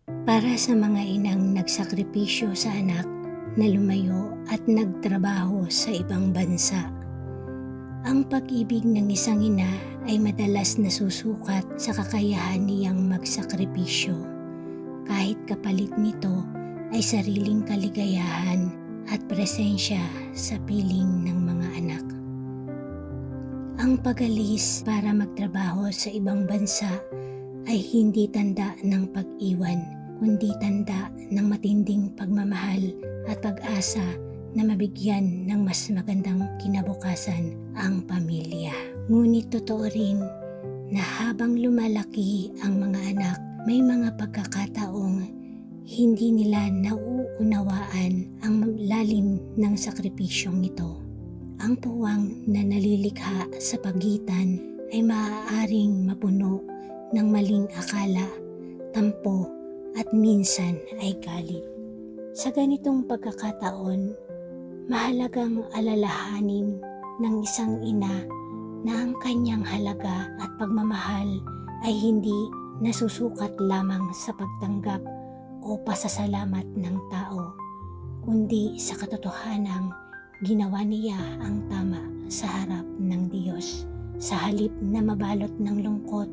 Para sa mga inang nagsakripisyo sa anak na lumayo at nagtrabaho sa ibang bansa. Ang pag-ibig ng isang ina ay madalas nasusukat sa kakayahan niyang magsakripisyo. Kahit kapalit nito ay sariling kaligayahan at presensya sa piling ng mga anak. Ang pag-alis para magtrabaho sa ibang bansa ay hindi tanda ng pag-iwan, kundi tanda ng matinding pagmamahal at pag-asa na mabigyan ng mas magandang kinabukasan ang pamilya. Ngunit totoo rin na habang lumalaki ang mga anak, may mga pagkakataong hindi nila nauunawaan ang lalim ng sakripisyong ito. Ang puwang na nalilikha sa pagitan ay maaaring mapuno ng maling akala, tampo at minsan ay galit. Sa ganitong pagkakataon, mahalagang alalahanin ng isang ina na ang kanyang halaga at pagmamahal ay hindi nasusukat lamang sa pagtanggap o pasasalamat ng tao, kundi sa katotohanang ginawa niya ang tama sa harap ng Diyos. Sa halip na mabalot ng lungkot,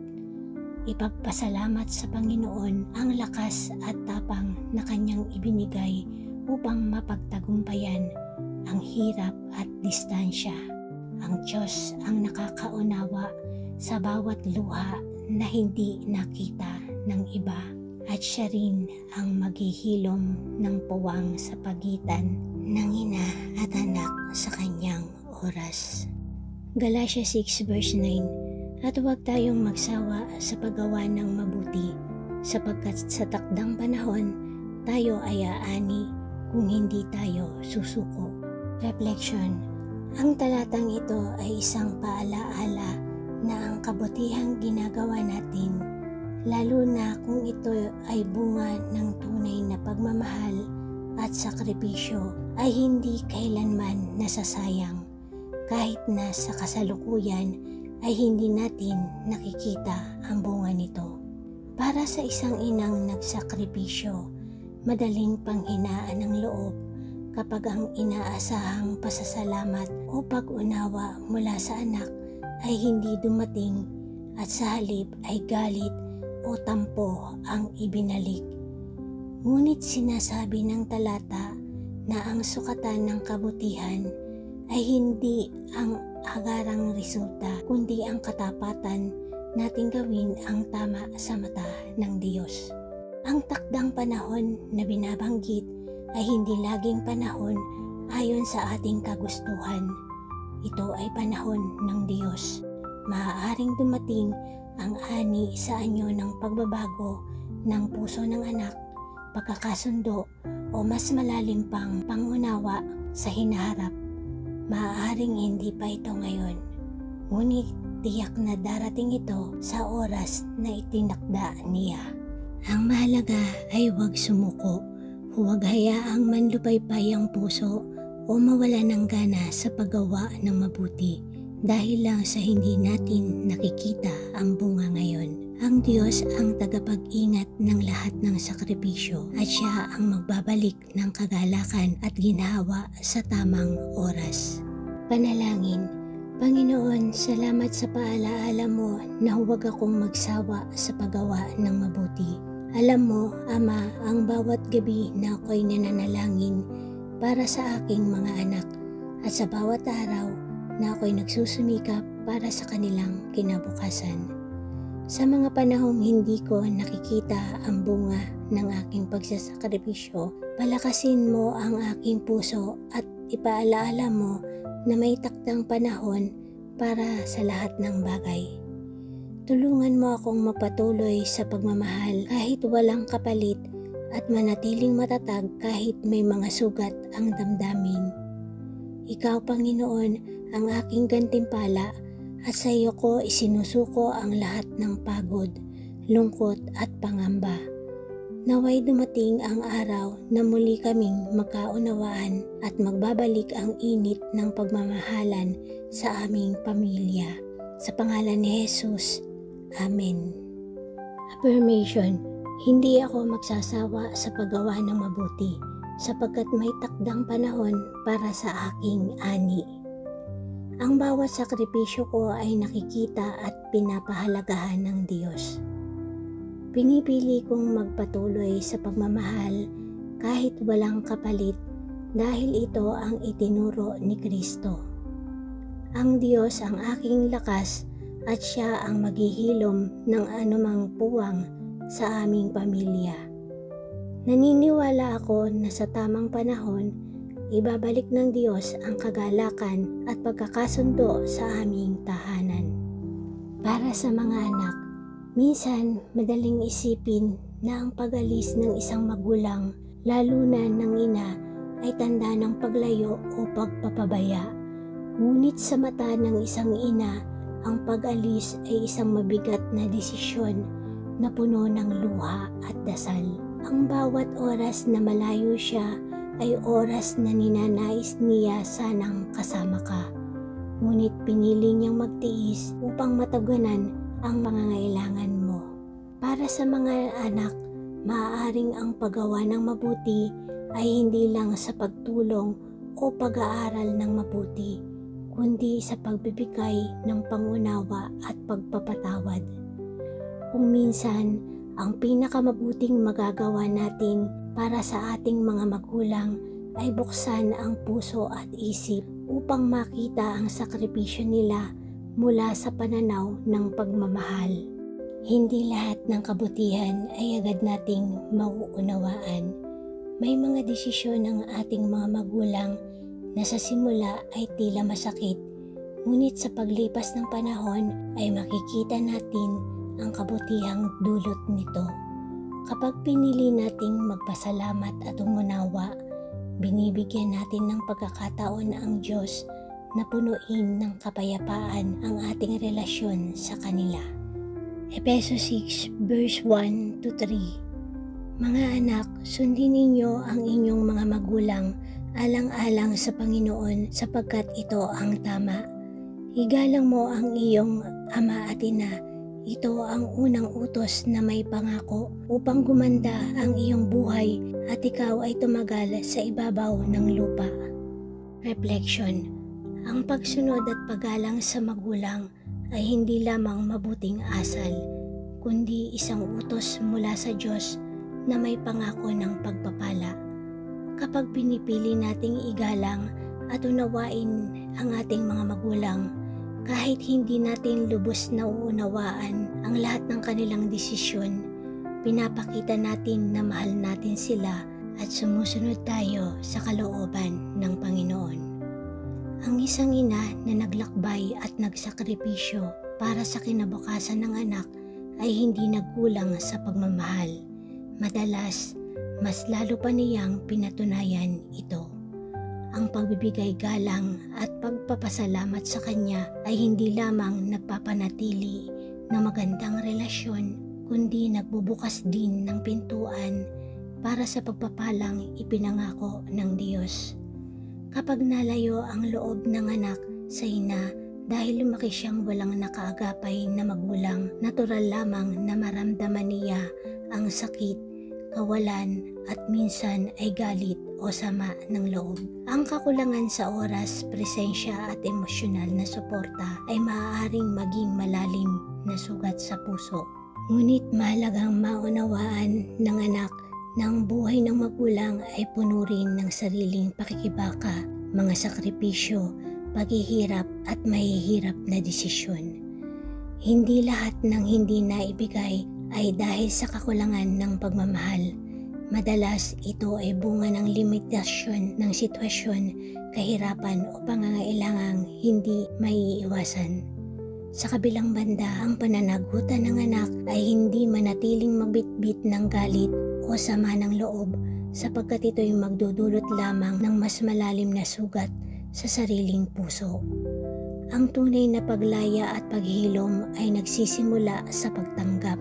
ipagpasalamat sa Panginoon ang lakas at tapang na kanyang ibinigay upang mapagtagumpayan ang hirap at distansya. Ang Diyos ang nakakaunawa sa bawat luha na hindi nakita ng iba at siya rin ang maghihilom ng puwang sa pagitan ng ina at anak sa kanyang oras. Galatia 6 verse 9. At huwag tayong magsawa sa paggawa ng mabuti, sapagkat sa takdang panahon tayo ay aani kung hindi tayo susuko. Reflection. Ang talatang ito ay isang paalaala na ang kabutihang ginagawa natin, lalo na kung ito ay bunga ng tunay na pagmamahal at sakripisyo, ay hindi kailanman nasasayang. Kahit na sa kasalukuyan ay hindi natin nakikita ang bunga nito. Para sa isang inang nagsakripisyo, madaling panghinaan ng loob kapag ang inaasahang pasasalamat o pag-unawa mula sa anak ay hindi dumating at sa halip ay galit o tampo ang ibinalik. Ngunit sinasabi ng talata na ang sukatan ng kabutihan ay hindi ang agarang resulta, kundi ang katapatan nating gawin ang tama sa mata ng Diyos. Ang takdang panahon na binabanggit ay hindi laging panahon ayon sa ating kagustuhan. Ito ay panahon ng Diyos. Maaaring dumating ang ani sa anyo ng pagbabago ng puso ng anak, pagkakasundo o mas malalim pang pangunawa sa hinaharap. Maaaring hindi pa ito ngayon, ngunit tiyak na darating ito sa oras na itinakda niya. Ang mahalaga ay huwag sumuko, huwag hayaang manlupaypay ang puso o mawala ng gana sa paggawa ng mabuti dahil lang sa hindi natin nakikita ang bunga ngayon. Ang Diyos ang tagapag-ingat ng lahat ng sakripisyo at siya ang magbabalik ng kagalakan at ginhawa sa tamang oras. Panalangin. Panginoon, salamat sa paalaala mo na huwag akong magsawa sa paggawa ng mabuti. Alam mo, Ama, ang bawat gabi na ako'y nananalangin para sa aking mga anak at sa bawat araw na ako'y nagsusumikap para sa kanilang kinabukasan. Sa mga panahong hindi ko nakikita ang bunga ng aking pagsasakripisyo, palakasin mo ang aking puso at ipaalaala mo na may takdang panahon para sa lahat ng bagay. Tulungan mo akong mapatuloy sa pagmamahal kahit walang kapalit at manatiling matatag kahit may mga sugat ang damdamin. Ikaw, Panginoon, ang aking gantimpala at sa iyo ko isinusuko ang lahat ng pagod, lungkot at pangamba. Naway dumating ang araw na muli kaming magkaunawaan at magbabalik ang init ng pagmamahalan sa aming pamilya. Sa pangalan ni Jesus, Amen. Affirmation. Hindi ako magsasawa sa paggawa ng mabuti, sapagkat may takdang panahon para sa aking ani. Ang bawat sakripisyo ko ay nakikita at pinapahalagahan ng Diyos. Pinipili kong magpatuloy sa pagmamahal kahit walang kapalit dahil ito ang itinuro ni Kristo. Ang Diyos ang aking lakas at Siya ang maghihilom ng anumang puwang sa aming pamilya. Naniniwala ako na sa tamang panahon, ibabalik ng Diyos ang kagalakan at pagkakasundo sa aming tahanan. Para sa mga anak, minsan madaling isipin na ang pag-alis ng isang magulang, lalo na ng ina, ay tanda ng paglayo o pagpapabaya. Ngunit sa mata ng isang ina, ang pag-alis ay isang mabigat na desisyon na puno ng luha at dasal. Ang bawat oras na malayo siya ay oras na ninanais niya sanang kasama ka. Ngunit pinili niyang magtiis upang matugunan ang pangangailangan mo. Para sa mga anak, maaaring ang paggawa ng mabuti ay hindi lang sa pagtulong o pag-aaral ng mabuti, kundi sa pagbibigay ng pangunawa at pagpapatawad. Kung minsan, ang pinakamabuting magagawa natin para sa ating mga magulang ay buksan ang puso at isip upang makita ang sakripisyo nila mula sa pananaw ng pagmamahal. Hindi lahat ng kabutihan ay agad nating mauunawaan. May mga desisyon ng ating mga magulang na sa simula ay tila masakit, ngunit sa paglipas ng panahon ay makikita natin ang kabutihang dulot nito. Kapag pinili nating magpasalamat at umunawa, binibigyan natin ng pagkakataon ang Diyos na punuin ng kapayapaan ang ating relasyon sa kanila. Efesos 6 verse 1 to 3. Mga anak, sundin ninyo ang inyong mga magulang alang-alang sa Panginoon sapagkat ito ang tama. Igalang mo ang iyong ama at ina. Ito ang unang utos na may pangako upang gumanda ang iyong buhay at ikaw ay tumagal sa ibabaw ng lupa. Reflection. Ang pagsunod at paggalang sa magulang ay hindi lamang mabuting asal, kundi isang utos mula sa Diyos na may pangako ng pagpapala. Kapag pinipili nating igalang at unawain ang ating mga magulang, kahit hindi natin lubos na uunawaan ang lahat ng kanilang desisyon, pinapakita natin na mahal natin sila at sumusunod tayo sa kalooban ng Panginoon. Ang isang ina na naglakbay at nagsakripisyo para sa kinabukasan ng anak ay hindi nagkulang sa pagmamahal. Madalas, mas lalo pa niyang pinatunayan ito. Ang pagbibigay galang at pagpapasalamat sa Kanya ay hindi lamang nagpapanatili ng magandang relasyon, kundi nagbubukas din ng pintuan para sa pagpapalang ipinangako ng Diyos. Kapag nalayo ang loob ng anak sa ina dahil lumaki siyang walang nakaagapay na magulang, natural lamang na maramdaman niya ang sakit, kawalan at minsan ay galit o sama ng loob. Ang kakulangan sa oras, presensya at emosyonal na suporta ay maaaring maging malalim na sugat sa puso. Ngunit mahalagang maunawaan ng anak na ang buhay ng magulang ay puno rin ng sariling pakikibaka, mga sakripisyo, paghihirap at mahihirap na desisyon. Hindi lahat ng hindi naibigay ay dahil sa kakulangan ng pagmamahal. Madalas ito ay bunga ng limitasyon ng sitwasyon, kahirapan o pangangailangang hindi maiiwasan. Sa kabilang banda, ang pananagutan ng anak ay hindi manatiling magbitbit ng galit o sama ng loob sapagkat ito'y magdudulot lamang ng mas malalim na sugat sa sariling puso. Ang tunay na paglaya at paghilom ay nagsisimula sa pagtanggap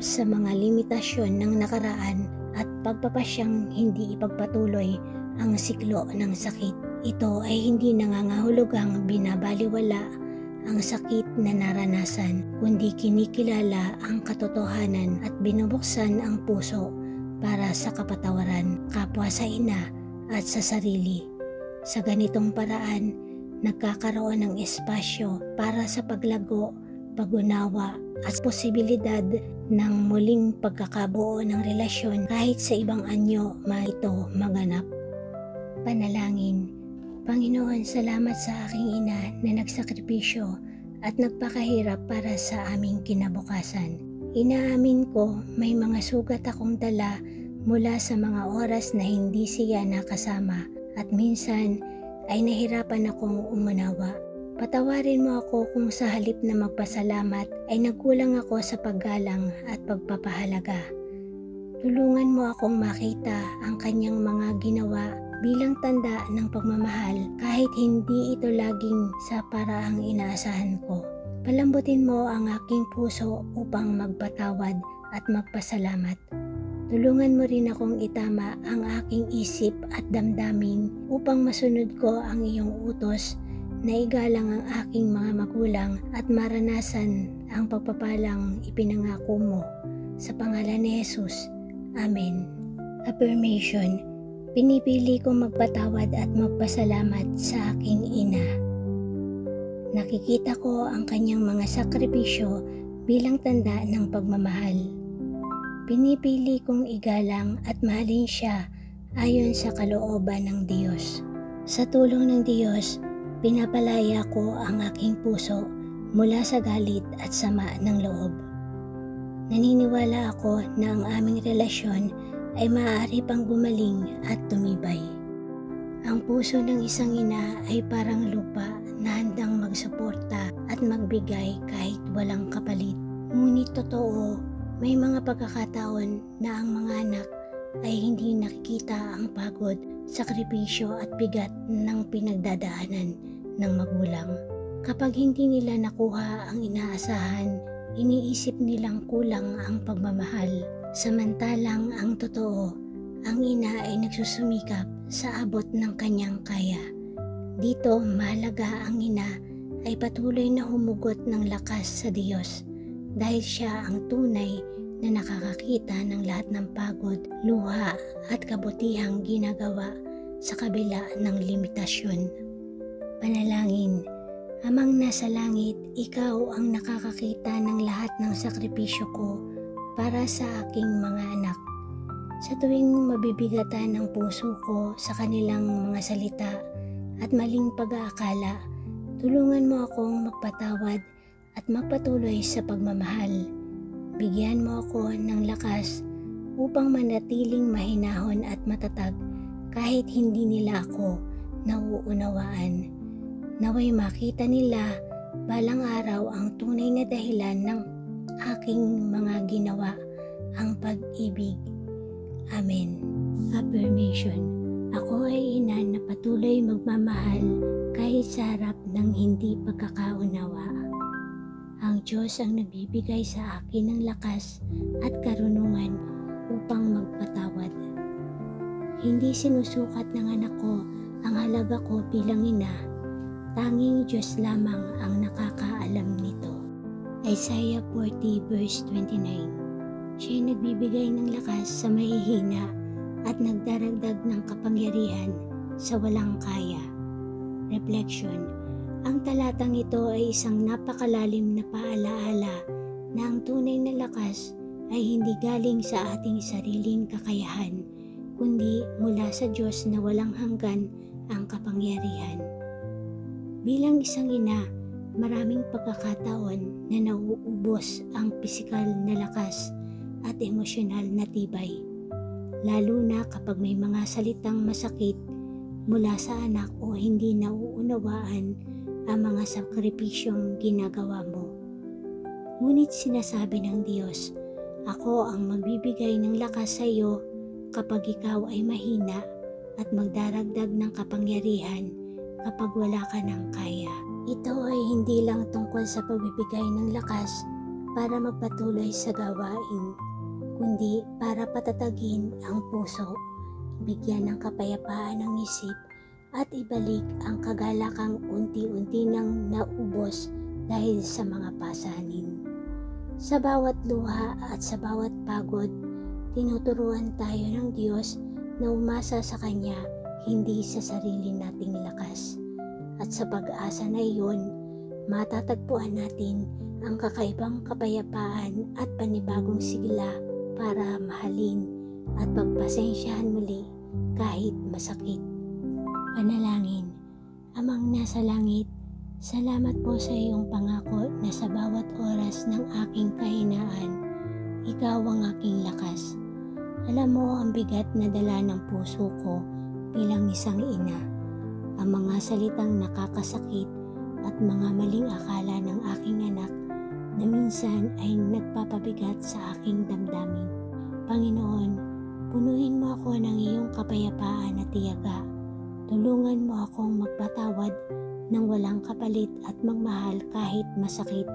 sa mga limitasyon ng nakaraan at pagpapasyang hindi ipagpatuloy ang siklo ng sakit. Ito ay hindi nangangahulugang binabaliwala ang sakit na naranasan, kundi kinikilala ang katotohanan at binubuksan ang puso para sa kapatawaran, kapwa sa ina at sa sarili. Sa ganitong paraan, nagkakaroon ng espasyo para sa paglago, pag-unawa at posibilidad ng muling pagkakabuo ng relasyon kahit sa ibang anyo ito maganap. Panalangin. Panginoon, salamat sa aking ina na nagsakripisyo at nagpakahirap para sa aming kinabukasan. Inaamin ko may mga sugat akong dala mula sa mga oras na hindi siya nakasama at minsan ay nahirapan akong umunawa. Patawarin mo ako kung sa halip na magpasalamat ay nagkulang ako sa paggalang at pagpapahalaga. Tulungan mo akong makita ang kanyang mga ginawa bilang tanda ng pagmamahal kahit hindi ito laging sa paraang inaasahan ko. Palambutin mo ang aking puso upang magpatawad at magpasalamat. Tulungan mo rin akong itama ang aking isip at damdamin upang masunod ko ang iyong utos na igalang ang aking mga magulang at maranasan ang pagpapalang ipinangako mo. Sa pangalan ni Jesus. Amen. Affirmation. Pinipili kong magpatawad at magpasalamat sa aking ina. Nakikita ko ang kanyang mga sakripisyo bilang tanda ng pagmamahal. Pinipili kong igalang at mahalin siya ayon sa kalooban ng Diyos. Sa tulong ng Diyos, pinapalaya ko ang aking puso mula sa galit at sama ng loob. Naniniwala ako na ang aming relasyon ay maaari pang gumaling at tumibay. Ang puso ng isang ina ay parang lupa na handang magsuporta at magbigay kahit walang kapalit. Ngunit totoo, may mga pagkakataon na ang mga anak ay hindi nakikita ang pagod, sakripisyo at bigat ng pinagdadaanan ng magulang. Kapag hindi nila nakuha ang inaasahan, iniisip nilang kulang ang pagmamahal. Samantalang ang totoo, ang ina ay nagsusumikap sa abot ng kanyang kaya. Dito mahalaga ang ina ay patuloy na humugot ng lakas sa Diyos dahil siya ang tunay na nakakakita ng lahat ng pagod, luha at kabutihang ginagawa sa kabila ng limitasyon. Panalangin. Amang nasa langit, ikaw ang nakakakita ng lahat ng sakripisyo ko para sa aking mga anak. Sa tuwing mabibigatan ang puso ko sa kanilang mga salita at maling pag-aakala, tulungan mo akong magpatawad at magpatuloy sa pagmamahal. Bigyan mo ako ng lakas upang manatiling mahinahon at matatag kahit hindi nila ako nauunawaan. Naway makita nila balang araw ang tunay na dahilan ng aking mga ginawa, ang pag-ibig. Amen. Affirmation. Ako ay ina na patuloy magmamahal kahit sa harap ng hindi pagkakaunawa. Ang Diyos ang nagbibigay sa akin ng lakas at karunungan upang magpatawad. Hindi sinusukat ng anak ko ang halaga ko bilang ina. Tanging Diyos lamang ang nakakaalam nito. Isaiah 40 verse 29. Siya'y nagbibigay ng lakas sa mahihina at nagdaragdag ng kapangyarihan sa walang kaya. Reflection. Ang talatang ito ay isang napakalalim na paalaala na ang tunay na lakas ay hindi galing sa ating sariling kakayahan, kundi mula sa Diyos na walang hanggan ang kapangyarihan. Bilang isang ina, maraming pagkakataon na nauubos ang pisikal na lakas at emosyonal na tibay. Lalo na kapag may mga salitang masakit mula sa anak o hindi nauunawaan ang mga sakripisyong ginagawa mo. Ngunit sinasabi ng Diyos, ako ang magbibigay ng lakas sa iyo kapag ikaw ay mahina at magdaragdag ng kapangyarihan kapag wala ka ng kaya. Ito ay hindi lang tungkol sa pagbibigay ng lakas para magpatuloy sa gawain, kundi para patatagin ang puso, bigyan ng kapayapaan ang isip, at ibalik ang kagalakang unti-unti nang naubos dahil sa mga pasanin. Sa bawat luha at sa bawat pagod, tinuturuan tayo ng Diyos na umasa sa Kanya, hindi sa sarili nating lakas. At sa pag-asa na iyon, matatagpuan natin ang kakaibang kapayapaan at panibagong sigla para mahalin at pagpasensyahan muli kahit masakit. Panalangin. Amang nasa langit, salamat po sa iyong pangako na sa bawat oras ng aking kahinaan, ikaw ang aking lakas. Alam mo ang bigat na dala ng puso ko bilang isang ina. Ang mga salitang nakakasakit at mga maling akala ng aking anak na minsan ay nagpapabigat sa aking damdamin. Panginoon, punuin mo ako ng iyong kapayapaan at tiyaga. Tulungan mo akong magpatawad ng walang kapalit at magmahal kahit masakit.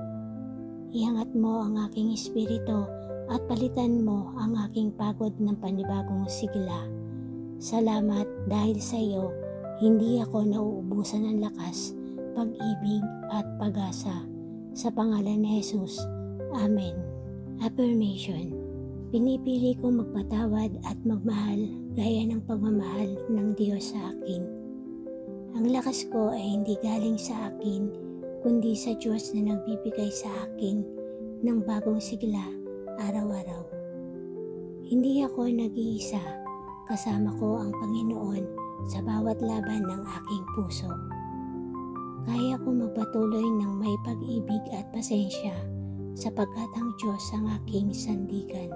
Iangat mo ang aking espiritu at palitan mo ang aking pagod ng panibagong sigla. Salamat dahil sa iyo, hindi ako nauubusan ng lakas, pag-ibig at pag-asa. Sa pangalan ni Jesus. Amen. Affirmation. Pinipili ko magpatawad at magmahal gaya ng pagmamahal ng Diyos sa akin. Ang lakas ko ay hindi galing sa akin, kundi sa Diyos na nagbibigay sa akin ng bagong sigla araw-araw. Hindi ako nag-iisa, kasama ko ang Panginoon sa bawat laban ng aking puso. Kaya ko magpatuloy ng may pag-ibig at pasensya sapagkat ang Diyos ang aking sandigan.